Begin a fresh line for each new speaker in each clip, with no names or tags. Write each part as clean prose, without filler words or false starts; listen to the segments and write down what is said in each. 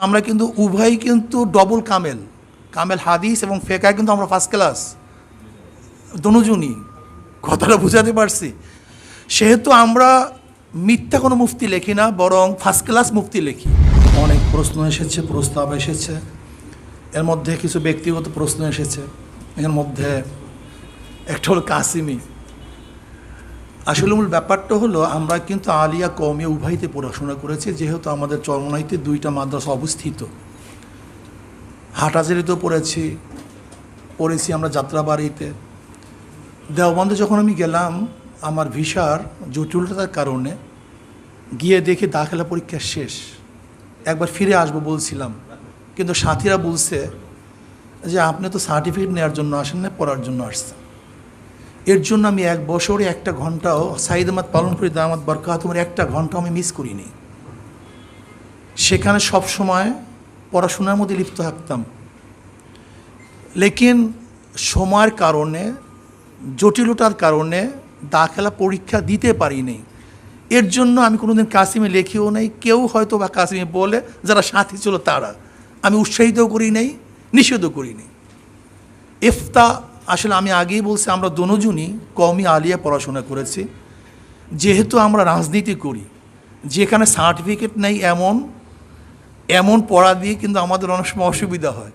আমরা কিন্তু উভয়ই কিন্তু ডবল কামেল কামেল হাদিস এবং ফেকায় কিন্তু আমরা ফার্স্ট ক্লাস দনুজনই কথাটা বুঝাতে পারছি। সেহেতু আমরা মিথ্যা কোনো মুফতি লিখি না, বরং ফার্স্ট ক্লাস মুফতি লিখি। অনেক প্রশ্ন এসেছে, প্রস্তাব এসেছে, এর মধ্যে কিছু ব্যক্তিগত প্রশ্ন এসেছে। এর মধ্যে একটা হলো কাসিমি। আসলে মূল ব্যাপারটা হলো আমরা কিন্তু আলিয়া কওমিয়া উভয়তে পড়াশোনা করেছি, যেহেতু আমাদের চরমনাইতে দুইটা মাদ্রাসা অবস্থিত। হাটহাজারীতেও পড়েছি আমরা যাত্রাবাড়িতে। দেওবন্দে যখন আমি গেলাম, আমার ভিসার জটিলতার কারণে গিয়ে দেখি দাখিলা পরীক্ষা শেষ। একবার ফিরে আসবো বলছিলাম, কিন্তু সাথীরা বলছে যে আপনি তো সার্টিফিকেট নেওয়ার জন্য আসেন না, পড়ার জন্য আসছেন। এর জন্য আমি 1 বছরে 1 ঘন্টাও সাইদ আহমদ পালনপুরি দামাত বরকাতুমের 1 ঘন্টাও আমি মিস করিনি। সেখানে সব সময় পড়াশোনার মধ্যে লিপ্ত থাকতাম, লেকিন সময়ের কারণে, জটিলতার কারণে দাখিলা পরীক্ষা দিতে পারিনি। এর জন্য আমি কোনোদিন কাসিমে লেখিও নেই। কেউ হয়তো বা কাসিমে বলে, যারা সাথী ছিল তারা, আমি উৎসাহিতও করি নাই, নিষেধও করি নাই। ইফতা আসলে আমি আগেই বলছি, আমরা দনুজনই কওমি আলিয়া পড়াশোনা করেছি। যেহেতু আমরা রাজনীতি করি, যেখানে সার্টিফিকেট নেই এমন পড়া দিয়ে কিন্তু আমাদের অনেক সময় অসুবিধা হয়।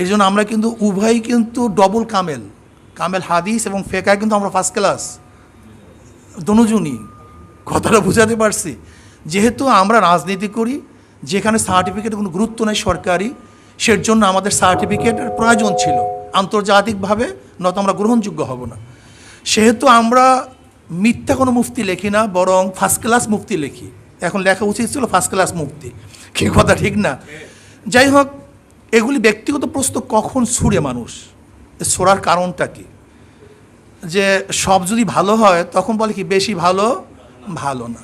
এই জন্য আমরা কিন্তু উভয়ই কিন্তু ডবল কামেল হাদিস এবং ফেকায় কিন্তু আমরা ফার্স্ট ক্লাস দনুজনই কথাটা বুঝাতে পারছি। যেহেতু আমরা রাজনীতি করি, যেখানে সার্টিফিকেটের কোনো গুরুত্ব নেই সরকারি, সের জন্য আমাদের সার্টিফিকেটের প্রয়োজন ছিল আন্তর্জাতিকভাবে, নয়তো আমরা গ্রহণযোগ্য হব না। সেহেতু আমরা মিথ্যা কোনো মুফতি লিখি না, বরং ফার্স্ট ক্লাস মুফতি লিখি। এখন লেখা উচিত ছিল ফার্স্ট ক্লাস মুফতি, কি কথা ঠিক না? যাই হোক, এগুলি ব্যক্তিগত প্রশ্ন কখন ছুড়ে মানুষ, ছোড়ার কারণটা কি? যে সব যদি ভালো হয় তখন বলে কি বেশি ভালো না।